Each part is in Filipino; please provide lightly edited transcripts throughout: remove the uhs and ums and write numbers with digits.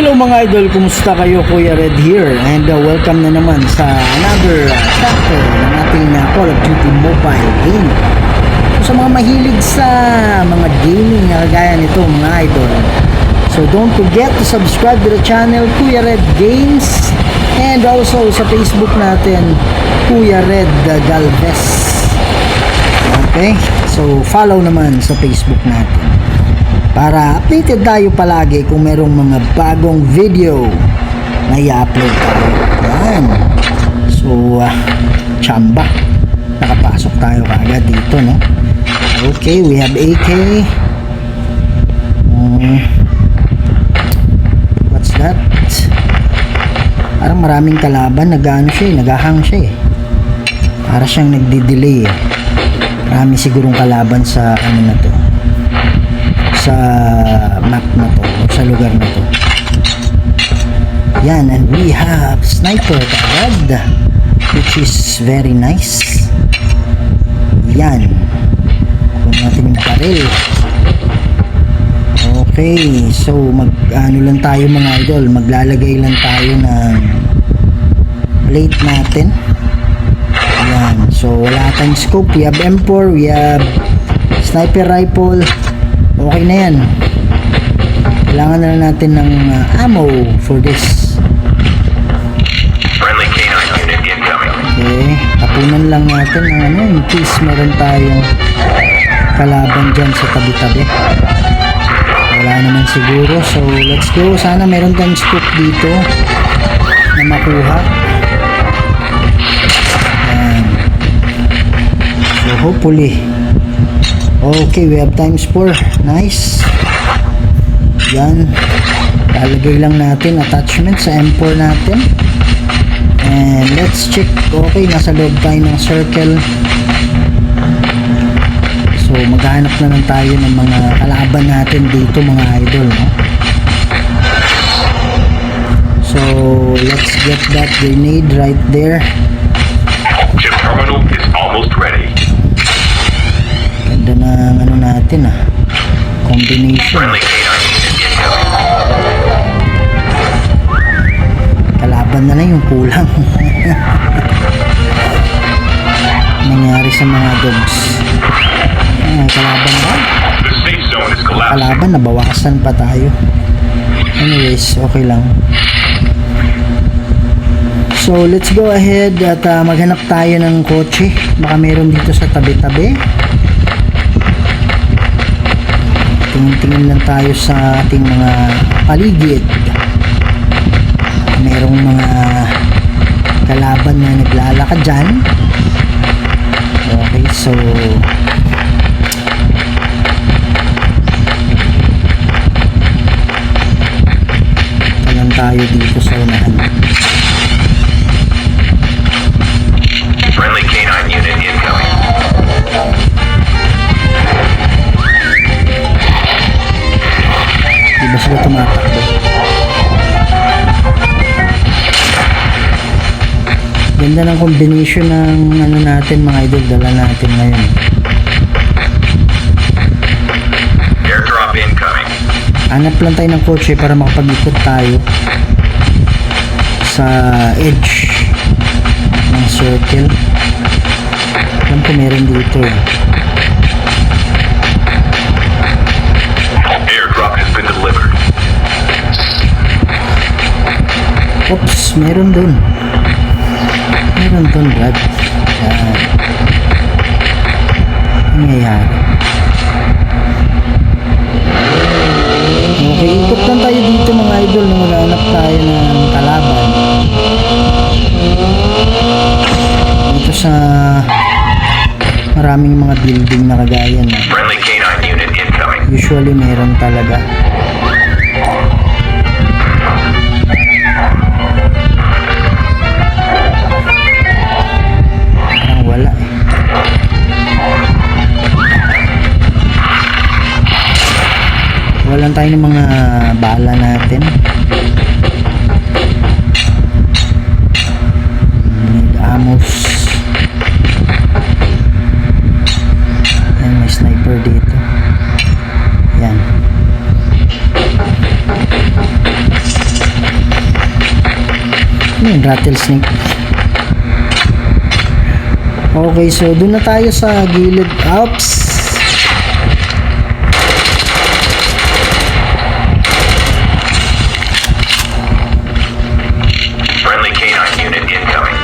Hello mga idol, kumusta kayo? Kuya Red here and welcome na naman sa another chapter ng ating Call of Duty mobile game. So, sa mga mahilig sa mga gaming na kagaya nito mga idol, so don't forget to subscribe to the channel Kuya Red Games and also sa Facebook natin Kuya Red Galvez. Okay, so follow naman sa Facebook natin para updated tayo palagi kung merong mga bagong video na i-upload tayo. Yan. So, chamba. Nakapasok tayo kaagad dito, no? Okay, we have AK. What's that? Parang maraming kalaban. Nag-ano siya eh. Nag-ahang siya eh. Para siyang nagdi-delay eh. Marami sigurong kalaban sa ano na to, sa map na to o sa lugar na to. Yan, and we have sniper agad, which is very nice. Yan, kung natin yung baril. Okay, so mag ano lang tayo mga idol, maglalagay lang tayo ng plate natin. Yan, so wala tayong scope. We have M4, we have sniper rifle. Okay na yan. Kailangan na lang natin ng ammo for this. Friendly K9 unit incoming. Okay, tapunan lang natin ng ano, in case meron tayong kalaban dyan sa tabi-tabi. Wala naman siguro. So let's go. Sana meron tayong scoop dito na makuha. Ayan. So hopefully. Okay, we have times 4. Nice. Yan. Lalagay lang natin attachment sa M4 natin. And let's check. Okay, nasa loob tayo ng circle. So, maghanap na lang tayo ng mga kalaban natin dito mga idol, no? So, let's get that grenade right there. Chip terminal is almost ready. Ganda ng ano natin combination. Friendly K9 unit incoming. Kalaban na lang yung kulang. Nangyari sa mga dogs. Kalaban ba? The safe zone is collapsing. Kalaban, nabawasan pa tayo. Anyways, okay lang. So, let's go ahead at maghanap tayo ng kotse. Baka meron dito sa tabi-tabi. Tingin-tingin lang tayo sa ating mga paligid. Merong mga kalaban na naglalakad dyan. Okay, so talan tayo dito sa unahan. Friendly K9 unit incoming. Diba sila tumatakbo? Ganda ng combination ng ano natin mga idol, dala natin ngayon. Airdrop incoming. Hanap lang tayo ng kotse para makapag-ikot tayo sa edge ng circle. Alam ko meron dito Airdrop has been delivered. Oops, meron dun. Meron dun, Brad. Yan. Ano nangyayari? Okay, ikot lang tayo dito mga idol nung maghanap tayo ng kalaban. Dito sa maraming mga building na kagaya na Friendly K9 unit incoming. usually meron talaga. Parang wala eh. Walang tayo ng mga bala natin. Need ammos. Ayan, may sniper dito. Yan. Ano yun? Rattlesnake. Okay, so doon na tayo sa gilid. Oops! Friendly canine unit incoming.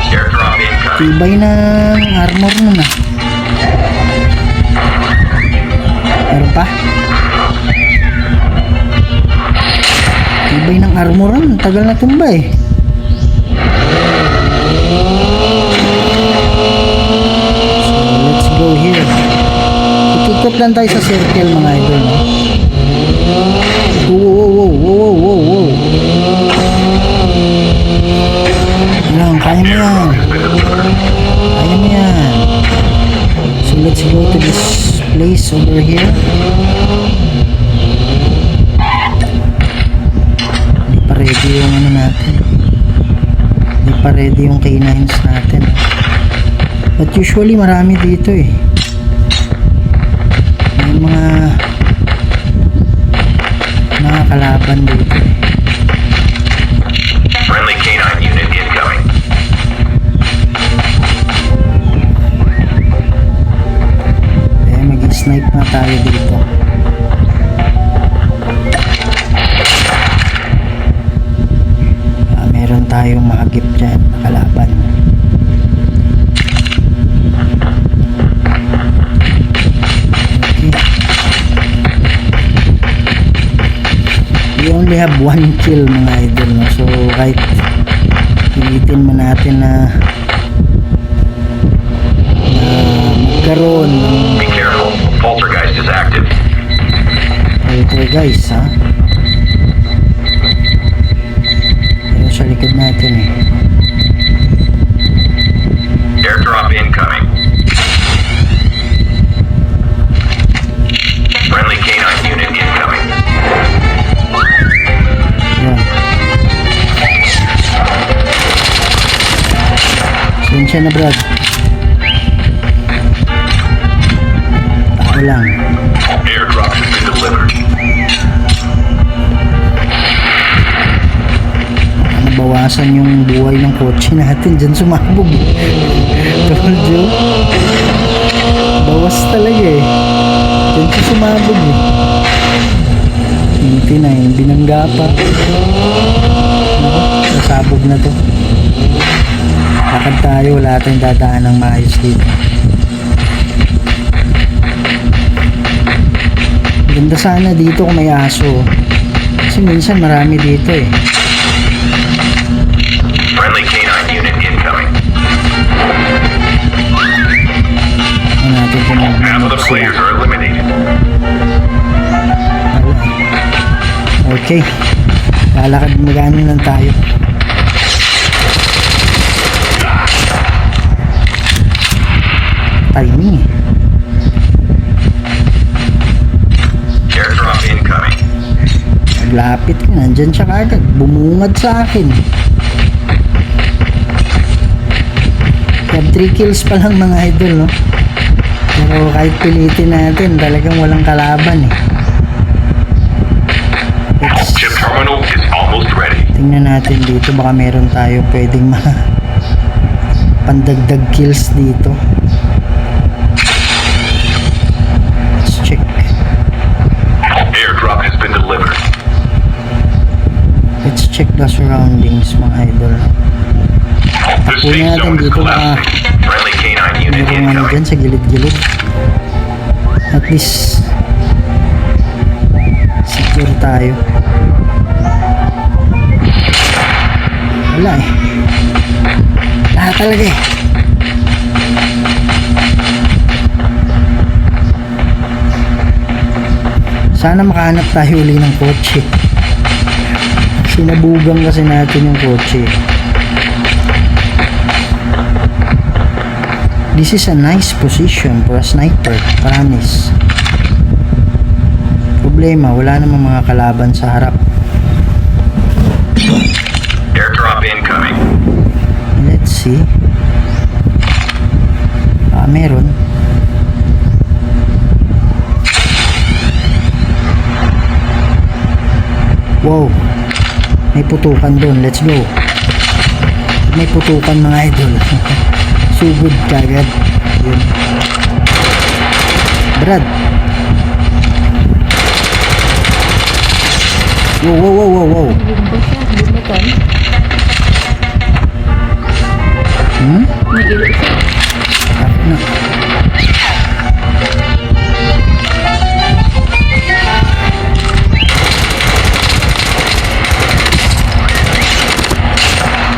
Airdrop incoming. Tibay ng armor nun ah. Meron pa? Tibay ng armor nun. Tagal na tumba eh. So let's go here. Ikikot lang tayo sa circle mga idol, no? Wow. Lang, kaya mo yan. Kaya mo yan. So let's go to this place over here. Hindi pa ready yung ano natin. Hindi pa ready yung canines natin. But usually marami dito eh. May mga kalaban dito eh. Friendly canine unit incoming. Eh, mag-snipe na tayo dito. Meron tayong mahagip dyan na kalaban. Okay. We only have 1 kill mga idol, no? So kahit pilitin mo natin na magkaroon ng Be careful. Poltergeist is active. guys ha. Pero sa likod natin eh. Airdrop incoming. Friendly canine unit incoming. Yan. Sensya na Brad. Ako lang. Airdrop has been delivered. Nabawasan yung buhay ng kotse natin dyan sumabog. Told you. Bawas talaga eh. Dyan siya sumabog eh. 29, binangga pa. Ako, sasabog na to. Lakad tayo, wala tayong dadaan ng maayos dito. Ganda sana dito kung may aso. Kasi minsan marami dito eh. Friendly canine unit incoming. Ano natin kung Half of the players are eliminated. Okay. Lalakad magano lang tayo. Timing. Airdrop incoming. Naglapit ko. Nandyan siya kagad. Bumungad sa akin. Kaya 3 kills pa lang mga idol, no? Pero kahit pilitin natin, talagang walang kalaban eh. Chip terminal is almost ready. Tingnan natin dito, baka meron tayo pwedeng pandagdag kills dito. Let's check. Airdrop has been delivered. Let's check the surroundings mga idol. The Tapunin safe natin zone is dito baka collapsing. Friendly canine unit merong ano incoming. dyan sa gilid-gilid. At least secure tayo. Wala eh. Lahat talaga eh. Sana makahanap tayo uli ng kotse. Sinabugang kasi natin yung kotse. This is a nice position for a sniper, promise. Problema, wala namang mga kalaban sa harap. Airdrop incoming. Let's see. Meron. Wow. May putukan doon. Let's go. May putukan mga idol. Sugod kagad. Yun. Brad. Wow, wow, wow, wow, wow. Bumbo siya, bumuton. May ilo siya. Tapos na.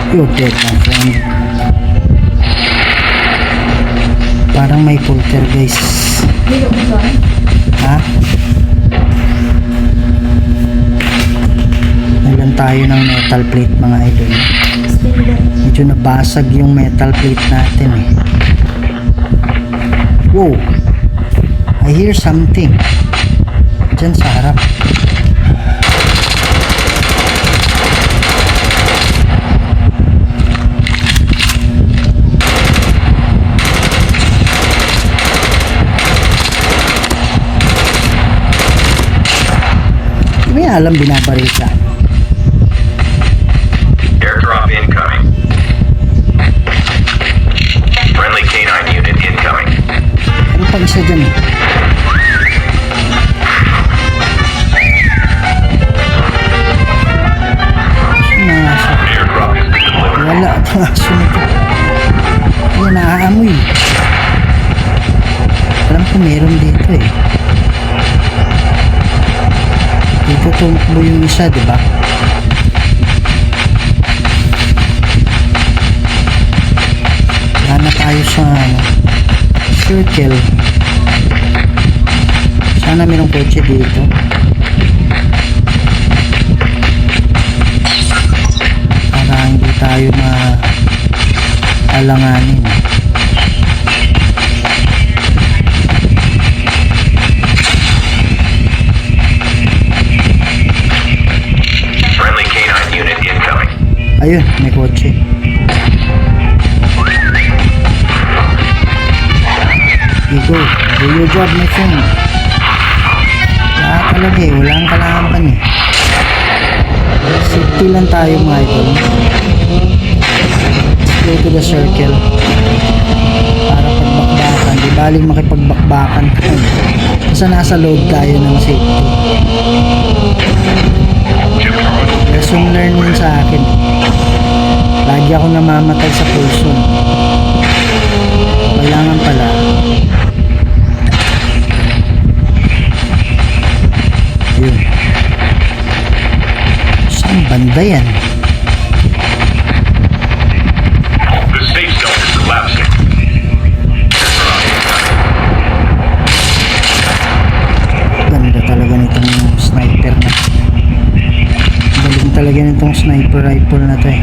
You're dead, my friend. Parang may poltergeist. Ilo mo ba? Ha? Naglan tayo ng metal plate mga idol. Still there. Medyo nabasag yung metal plate natin eh. Wow! I hear something. Diyan sa harap. May alam binabaril siya. Airdrop incoming. Friendly canine unit incoming. Ano pag isa dyan eh? Sino nga siya? Airdrop has been delivered. Wala. Ito nga sunod. Yan, naaamoy. Alam ko meron dito eh. Dito tumakbo yung isa, di ba? Hanap tayo sa circle. Sana mayroong kotse dito. Para hindi tayo maalanganin. Friendly canine unit incoming. Ayun, may kotse. You go. Do your job, my friend. Wala talaga eh. Wala ang kalahampan eh. Safety lang tayo mga idol. Let's go to the circle. Para pagbakbakan. Di baling makipagbakbakan tayo. Basta nasa loob tayo ng safety. Lesson learned yun sa akin. Lagi ako namamatay sa pulson. Kailangan pala yun. Saan banda yan? The safe zone is collapsing. Ganda talaga nitong sniper na. Galing talaga nitong sniper rifle na to eh.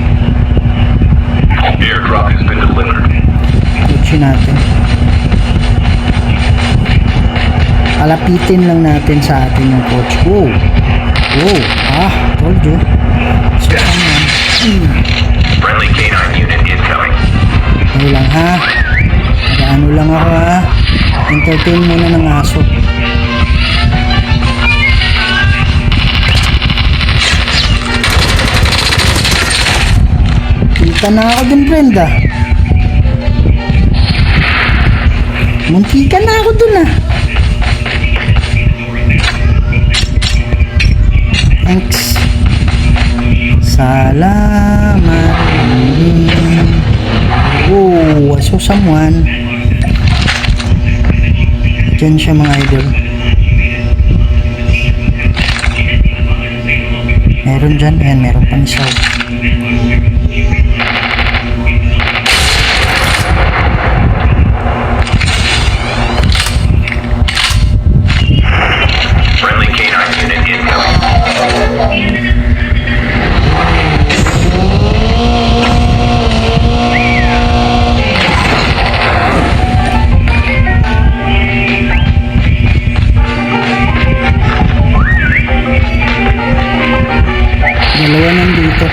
Airdrop has been delivered. Kutsi natin. Palapitin lang natin sa atin yung coach. Wow! Wow! Ah! Told you. So, ano yan? Friendly canine unit incoming. Ano lang ha? Ano lang ako ha? Entertain muna ng aso. Kita na ako dun, Brenda. Muntika na ako dun ah. Thanks. Salamat. Oh, I saw someone. Diyan siya mga idol. Meron dyan. Ayan, meron pang isa. Friendly canine unit incoming. Dalawa nandito.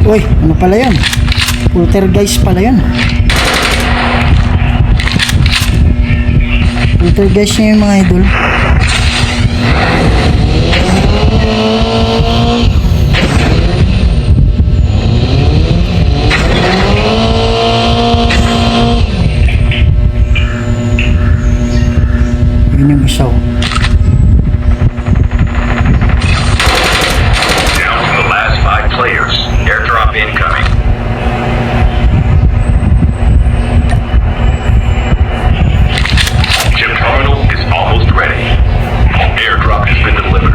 Uy, ano pala yun? Poltergeist pala yun. Poltergeist niya yung mga idol. Yun yung isa. Down to the last 5 players. Airdrop incoming. Chip terminal is almost ready. Airdrop has been delivered.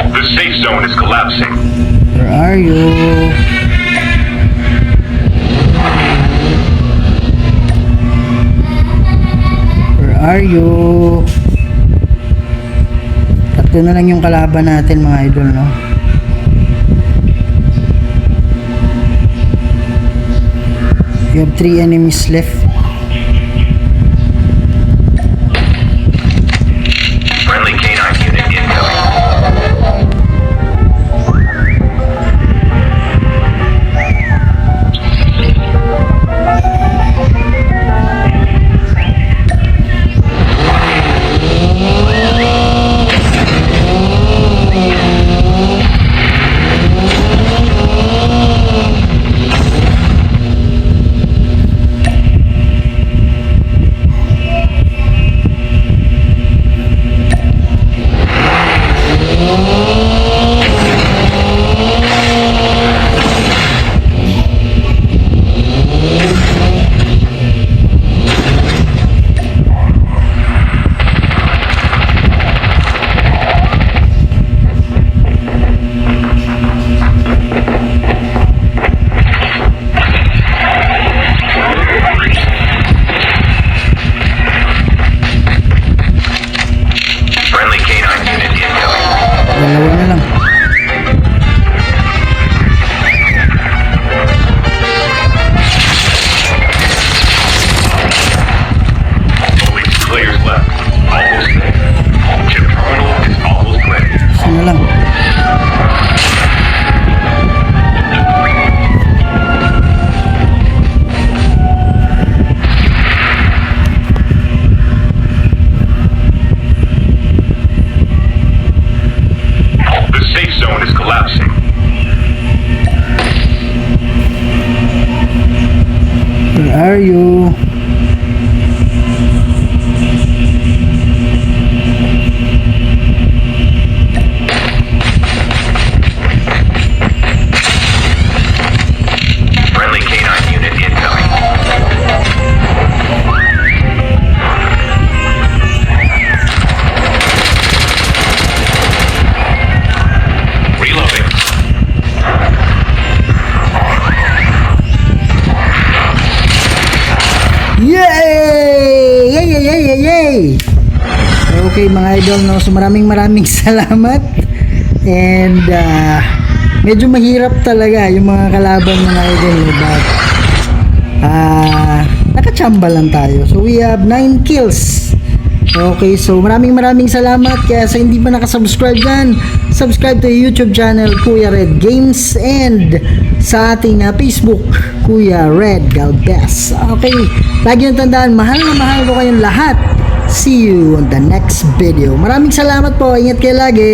The safe zone is collapsing. Where are you? Where are you? Tatlo na lang yung kalaban natin mga idol, no? You have 3 enemies left. Friendly canine unit incoming. Friendly canine unit incoming. Dalawa na lang. Only 2 players left. Almost there. Chip terminal is almost ready. Isa na lang. The safe zone is collapsing. Where are you? Friendly canine unit incoming. Reloading. Yay! Yay! Yay! Yay! Yay! Yay! Okay mga idol, no? So maraming salamat. And medyo mahirap talaga yung mga kalaban mga idol, no? But nakachamba lang tayo. So we have 9 kills. Okay, so maraming salamat. Kaya sa hindi pa nakasubscribe dyan, subscribe to YouTube channel Kuya Red Games and sa ating Facebook Kuya Red Galvez. Okay, lagi nyo tandaan, mahal na mahal ko kayong lahat. See you on the next video. Maraming salamat po. Ingat kayo lagi.